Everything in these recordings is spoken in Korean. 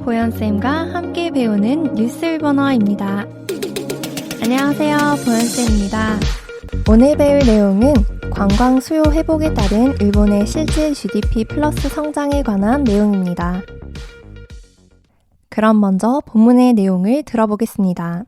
보현쌤과 함께 배우는 뉴스 일본어입니다. 안녕하세요, 보현쌤입니다. 오늘 배울 내용은 관광 수요 회복에 따른 일본의 실질 GDP 플러스 성장에 관한 내용입니다. 그럼 먼저 본문의 내용을 들어보겠습니다.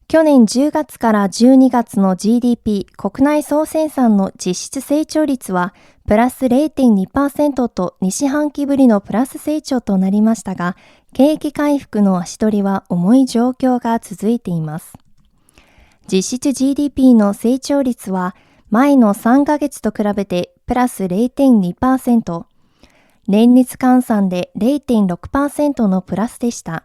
去年10月から12月の GDP 国内総生産の実質成長率はプラス 0.2% と2四半期ぶりのプラス成長となりましたが、景気回復の足取りは重い状況が続いています。実質 GDP の成長率は前の3ヶ月と比べてプラス 0.2%、年率換算で 0.6% のプラスでした。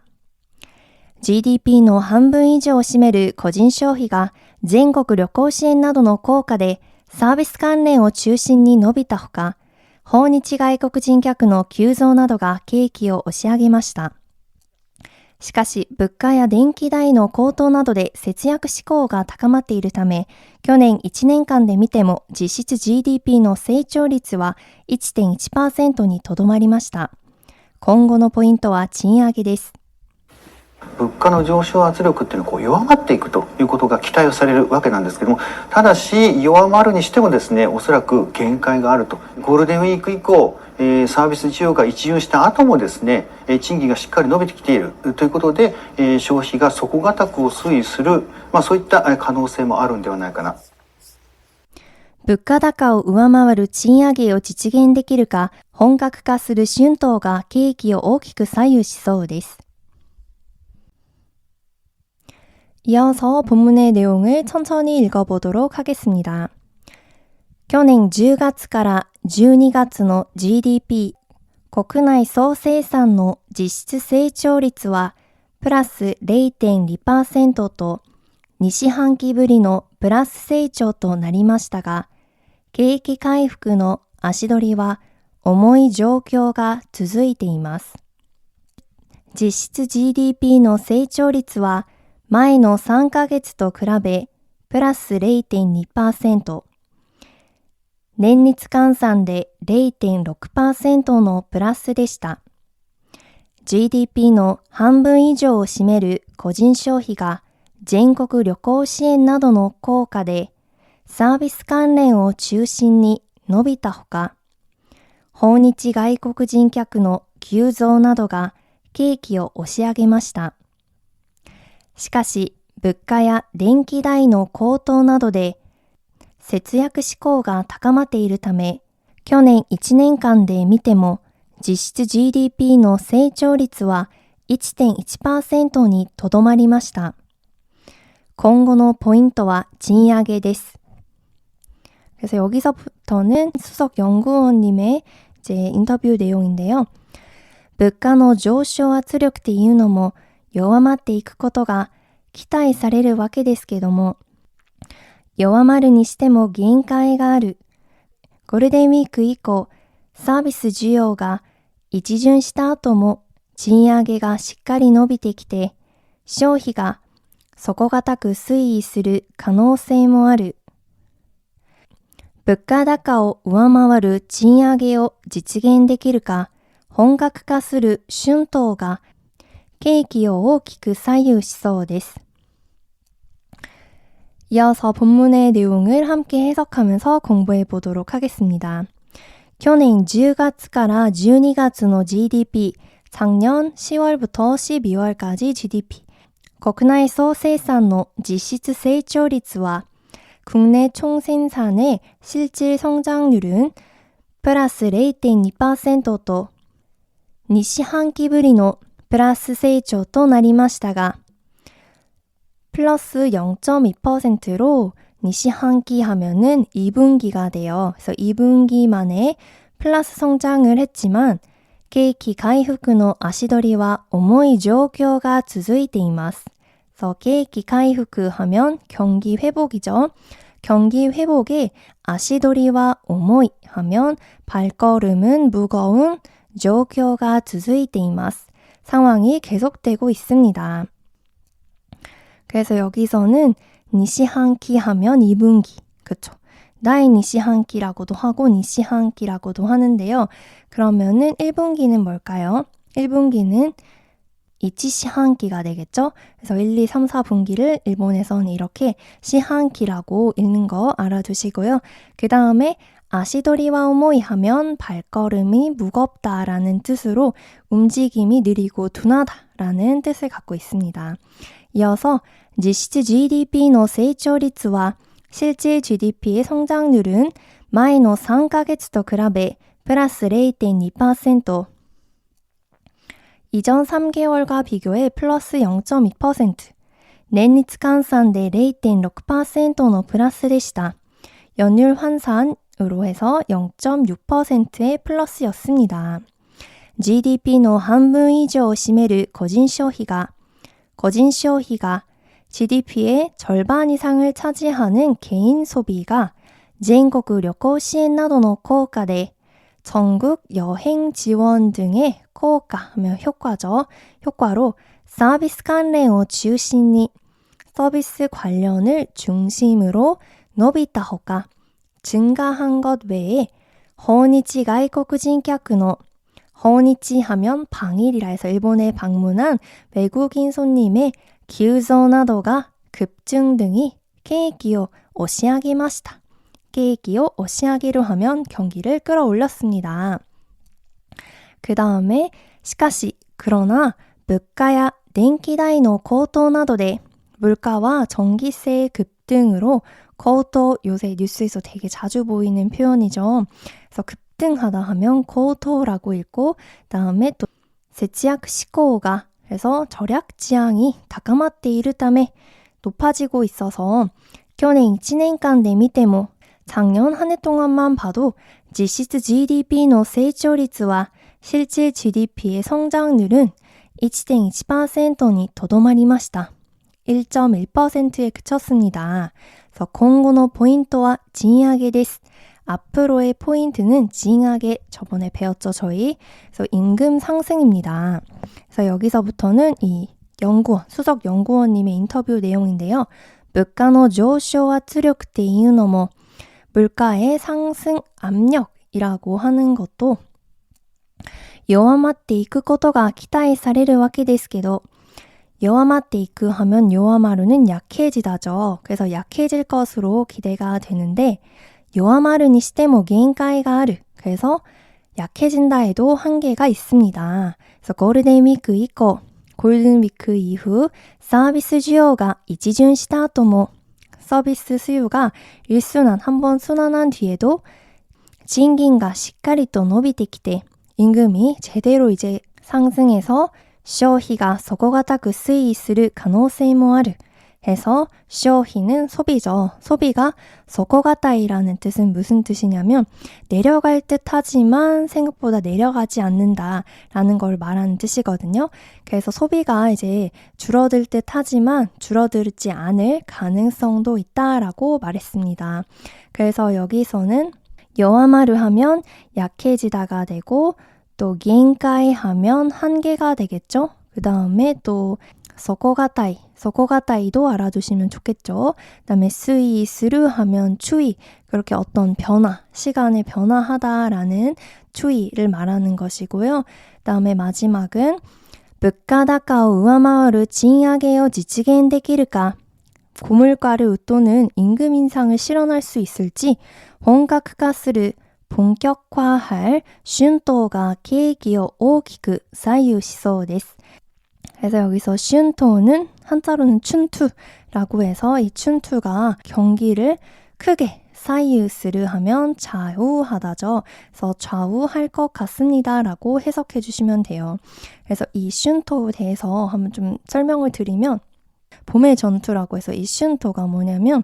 GDP の半分以上を占める個人消費が全国旅行支援などの効果でサービス関連を中心に伸びたほか、訪日外国人客の急増などが景気を押し上げました。しかし、物価や電気代の高騰などで節約志向が高まっているため、去年1年間で見ても実質 GDP の成長率は 1.1% にとどまりました。今後のポイントは賃上げです。物価の上昇圧力っていうのは弱まっていくということが期待をされるわけなんですけども、ただし弱まるにしてもですね、おそらく限界があると。ゴールデンウィーク以降、サービス需要が一巡した後もですね、賃金がしっかり伸びてきているということで、消費が底堅くを推移する、そういった可能性もあるんではないかな。物価高を上回る賃上げを実現できるか、本格化する春闘が景気を大きく左右しそうです。이어서 본문의 내용을 천천히 읽어보도록 하겠습니다. 去年10月から12月の GDP 国内総生産の実質成長率はプラス 0.2% と2四半期ぶりのプラス成長となりましたが、景気回復の足取りは重い状況が続いています。実質 GDP の成長率は前の3ヶ月と比べプラス 0.2%、年率換算で 0.6% のプラスでした。GDP の半分以上を占める個人消費が全国旅行支援などの効果でサービス関連を中心に伸びたほか、訪日外国人客の急増などが景気を押し上げました。しかし、物価や電気代の高騰などで節約志向が高まっているため、去年1年間で見ても実質 GDP の成長率は 1.1% にとどまりました。今後のポイントは賃上げです。그래서 여기서부터는 수석연구원님의 이제 인터뷰 내용인데요. 物価の上昇圧力っていうのも弱まっていくことが期待されるわけですけども、弱まるにしても限界がある。ゴールデンウィーク以降、サービス需要が一巡した後も賃上げがしっかり伸びてきて、消費が底堅く推移する可能性もある。物価高を上回る賃上げを実現できるか、本格化する春闘が景気を大きく左右しそうです。이어서 본문의 내용을 함께 해석하면서 공부해 보도록 하겠습니다. 去年10月から12月の GDP、작년 10월부터 12월까지 GDP、国内総生産の実質成長率は국내 총생산의 실질 성장률은プラス 0.2% と2四半期ぶりのプラス成長となりましたが、플러스 0.2%로 2四半期하면은 2분기가 돼요. 그래서 2분기 만에 플러스 성장을 했지만景気回復の足取りは重い状況が続いています。그래서景気回復하면 경기 회복이죠. 경기 회복의足取りは重い하면 발걸음은 무거운状況が続いています。 상황이 계속되고 있습니다. 그래서 여기서는 2四半期하면 2분기, 그쵸? 第2四半期라고도 하고 2四半期라고도 하는데요. 그러면은 1분기는 뭘까요? 1분기는 1四半期가 되겠죠? 그래서 1, 2, 3, 4분기를 일본에서는 이렇게 시한기라고 읽는 거 알아두시고요. 그 다음에 아시도리와 오모이 하면 발걸음이 무겁다라는 뜻으로 움직임이 느리고 둔하다라는 뜻을 갖고 있습니다. 이어서 実質 GDPの 成長率は 실질 GDP의 성장률은 前の3ヶ月と比べプラス 0.2% 이전 3개월과 비교해 플러스 0.2%, 年率換算で 0.6%のプラスでした. 연율 환산으로 해서 0.6%의 플러스였습니다. GDPの 半分以上を占める個人消費が GDP의 절반 이상을 차지하는 개인 소비가 全国旅行支援などの効果で 전국 여행 지원 등의 효과 하면 효과죠. 효과로 서비스 관련을 중심に 서비스 관련을 중심으로 伸びたほか 증가한 것 외에 訪日外国人客の 訪日하면 방일이라 해서 일본에 방문한 외국인 손님의 기우조 나도가 급증 등이景気を 押し上げました.景気を 押し上げる 하면 경기를 끌어올렸습니다. 그 다음에 しかし 그러나 물가야 電気代の高騰などで 물가와 전기세의 급등으로 高騰 요새 뉴스에서 되게 자주 보이는 표현이죠. 그래서 급등하다 하면 高騰라고 읽고 다음에 또 節約志向が 그래서 절약 지향이 高まっているため 높아지고 있어서 去年1年間で見ても 작년 한 해 동안만 봐도 実質 GDPの 成長率は 실질 GDP의 성장률은 1.1%に とどまりました. 1.1%에 그쳤습니다. 그래서 今後のポイントは賃上げです. 앞으로의 포인트는 賃上げ, 저번에 배웠죠 저희. 그래서 임금 상승입니다. 그래서 여기서부터는 이 연구원, 수석 연구원님의 인터뷰 내용인데요. 物価の上昇圧力っていうのも 물가의 상승 압력이라고 하는 것도 弱まっていくことが期待されるわけですけど 弱まっていく 하면 弱まる는 약해지다죠. 그래서 약해질 것으로 기대가 되는데 弱まるにしても限界がある. 그래서 약해진다 해도 한계가 있습니다. 그래서 골든위크以降 골든위크 이후 서비스需要が 一巡した後も 서비스 수요가 일순환, 한번 순환한 뒤에도 賃金がしっかりと伸びてきて 임금이 제대로 이제 상승해서 消費が底堅く推移する可能性もある 해서 消費는 소비죠. 소비가 底堅い라는 뜻은 무슨 뜻이냐면 내려갈 듯 하지만 생각보다 내려가지 않는다라는 걸 말하는 뜻이거든요. 그래서 소비가 이제 줄어들 듯 하지만 줄어들지 않을 가능성도 있다라고 말했습니다. 그래서 여기서는 弱まる 하면 약해지다가 되고 또 限界 하면 한계가 되겠죠. 그 다음에 또 底堅い도 알아두시면 좋겠죠. 그 다음에 推移する 하면 추이, 그렇게 어떤 변화, 시간의 변화하다라는 추이를 말하는 것이고요. 그 다음에 마지막은 物価高を上回る賃上げを実現できるか 고물가를 웃도는 임금 인상을 실현할 수 있을지 本格化する 본격화할 春闘が景気を大きく左右しそうです. 그래서 여기서 슌토는 한자로는 춘투라고 해서 이 춘투가 경기를 크게 사이우스를 하면 좌우하다죠. 그래서 좌우할 것 같습니다 라고 해석해 주시면 돼요. 그래서 이 슌토에 대해서 한번 좀 설명을 드리면 봄의 전투라고 해서 이 슌토가 뭐냐면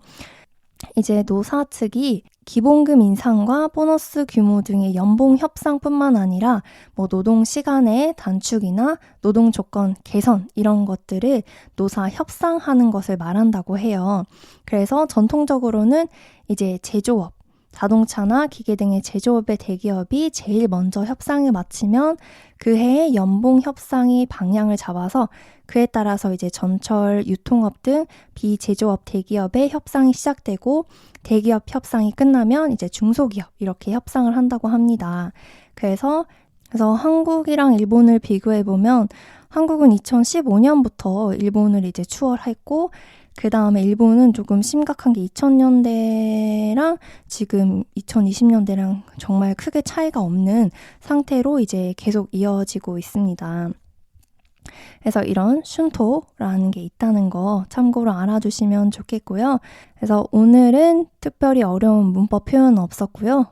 이제 노사 측이 기본금 인상과 보너스 규모 등의 연봉 협상뿐만 아니라 뭐 노동 시간의 단축이나 노동 조건 개선 이런 것들을 노사 협상하는 것을 말한다고 해요. 그래서 전통적으로는 이제 제조업, 자동차나 기계 등의 제조업의 대기업이 제일 먼저 협상을 마치면 그 해에 연봉 협상이 방향을 잡아서 그에 따라서 이제 전철, 유통업 등 비제조업 대기업의 협상이 시작되고 대기업 협상이 끝나면 이제 중소기업 이렇게 협상을 한다고 합니다. 그래서 한국이랑 일본을 비교해 보면 한국은 2015년부터 일본을 이제 추월했고 그 다음에 일본은 조금 심각한 게 2000년대랑 지금 2020년대랑 정말 크게 차이가 없는 상태로 이제 계속 이어지고 있습니다. 그래서 이런 슌토라는 게 있다는 거 참고로 알아주시면 좋겠고요. 그래서 오늘은 특별히 어려운 문법 표현은 없었고요.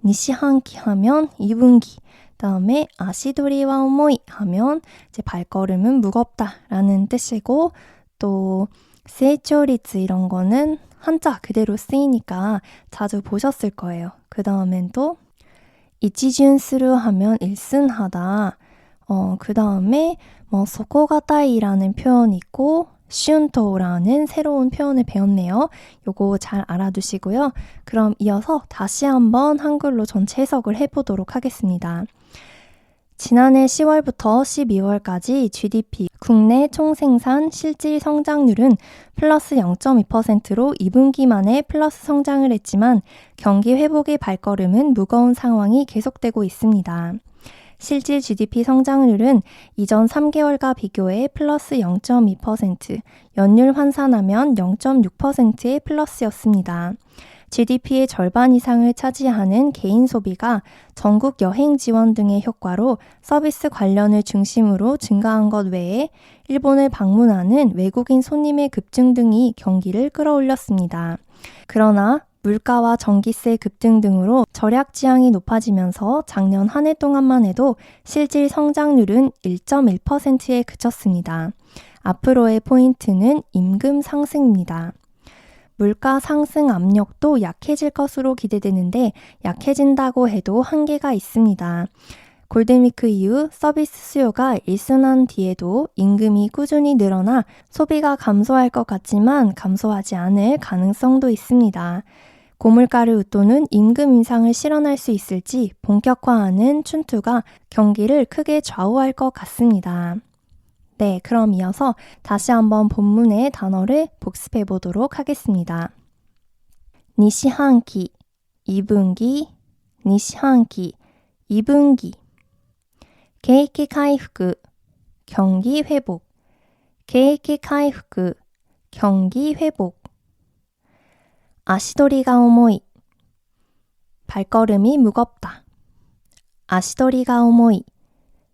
니시한키 하면 2분기, 다음에 아시도리와 오모이 하면 이제 발걸음은 무겁다라는 뜻이고 또 세이초리츠 이런 거는 한자 그대로 쓰이니까 자주 보셨을 거예요. 그 다음엔 또 이치준스루 하면 일순하다. 그 다음에 소코가타이라는 표현이 있고 슌토라는 새로운 표현을 배웠네요. 요거 잘 알아두시고요. 그럼 이어서 다시 한번 한글로 전체 해석을 해보도록 하겠습니다. 지난해 10월부터 12월까지 GDP, 국내 총생산 실질 성장률은 플러스 0.2%로 2분기 만에 플러스 성장을 했지만 경기 회복의 발걸음은 무거운 상황이 계속되고 있습니다. 실질 GDP 성장률은 이전 3개월과 비교해 플러스 0.2%, 연율 환산하면 0.6%의 플러스였습니다. GDP의 절반 이상을 차지하는 개인 소비가 전국 여행 지원 등의 효과로 서비스 관련을 중심으로 증가한 것 외에 일본을 방문하는 외국인 손님의 급증 등이 경기를 끌어올렸습니다. 그러나 물가와 전기세 급등 등으로 절약 지향이 높아지면서 작년 한 해 동안만 해도 실질 성장률은 1.1%에 그쳤습니다. 앞으로의 포인트는 임금 상승입니다. 물가 상승 압력도 약해질 것으로 기대되는데 약해진다고 해도 한계가 있습니다. 골든위크 이후 서비스 수요가 일순한 뒤에도 임금이 꾸준히 늘어나 소비가 감소할 것 같지만 감소하지 않을 가능성도 있습니다. 고물가를 웃도는 임금 인상을 실현할 수 있을지 본격화하는 춘투가 경기를 크게 좌우할 것 같습니다. 네, 그럼 이어서 다시 한번 본문의 단어를 복습해 보도록 하겠습니다. 니시한키, 2분기, 니시한키, 2분기. 계획回復, 경기 회복. 계획回復, 경기 회복. 아시도리가 오모이, 발걸음이 무겁다. 아시도리가 오모이,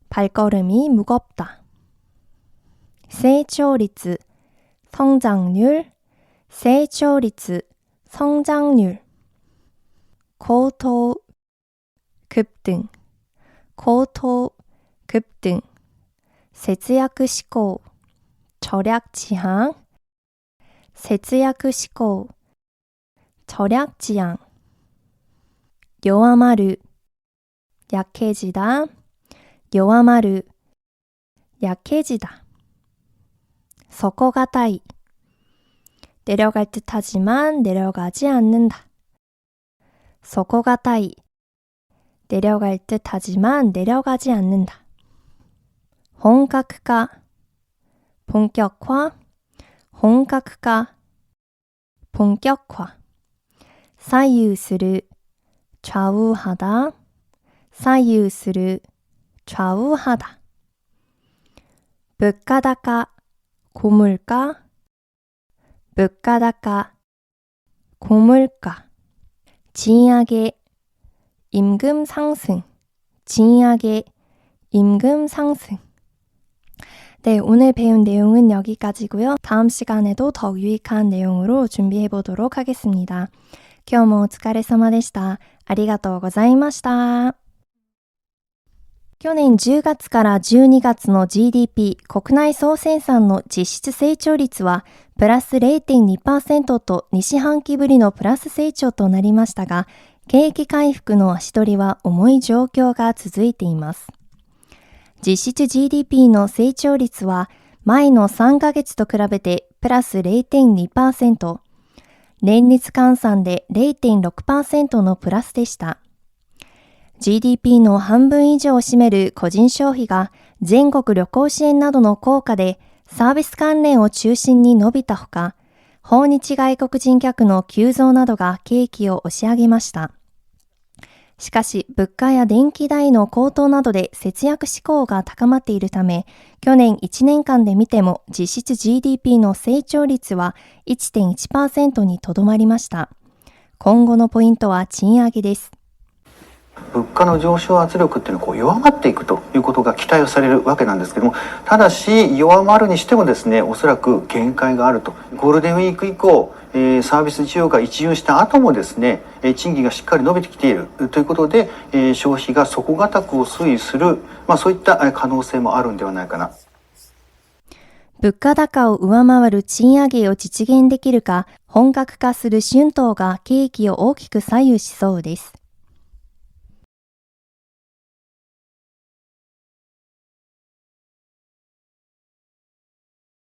발걸음이 무겁다. 세이초리츠, 성장률, 세이초리츠, 성장률. 고토, 급등, 고토, 급등.節約志向, 절약 지향, 節約志向, 절약 지향. 요아마루, 약해지다, 요아마루, 약해지다. 서코가타이, 내려갈 듯하지만 내려가지 않는다. 서코가타이, 내려갈 듯하지만 내려가지 않는다. 본격화, 본격화, 본격화, 본격화. 사유する, 좌우하다, 사유する, 좌우하다. 물가다가, 고물가, 물가다가, 고물가. 진하게, 임금 상승, 진하게, 임금 상승. 네, 오늘 배운 내용은 여기까지고요. 다음 시간에도 더 유익한 내용으로 준비해 보도록 하겠습니다. 今日もお疲れ様でした。ありがとうございました。去年10月から12月の GDP 国内総生産の実質成長率はプラス 0.2% と2四半期ぶりのプラス成長となりましたが、景気回復の足取りは重い状況が続いています。実質 GDP の成長率は前の3ヶ月と比べてプラス 0.2%、年率換算で 0.6% のプラスでした。GDP の半分以上を占める個人消費が全国旅行支援などの効果でサービス関連を中心に伸びたほか、訪日外国人客の急増などが景気を押し上げました。しかし、物価や電気代の高騰などで節約志向が高まっているため、去年1年間で見ても実質 GDP の成長率は 1.1% にとどまりました。今後のポイントは賃上げです。物価の上昇圧力っていうのは弱まっていくということが期待をされるわけなんですけども、ただし弱まるにしてもですね、おそらく限界があると。ゴールデンウィーク以降、サービス需要が一巡した後もですね、賃金がしっかり伸びてきているということで、消費が底堅くを推移する、そういった可能性もあるんではないかな。物価高を上回る賃上げを実現できるか、本格化する春闘が景気を大きく左右しそうです。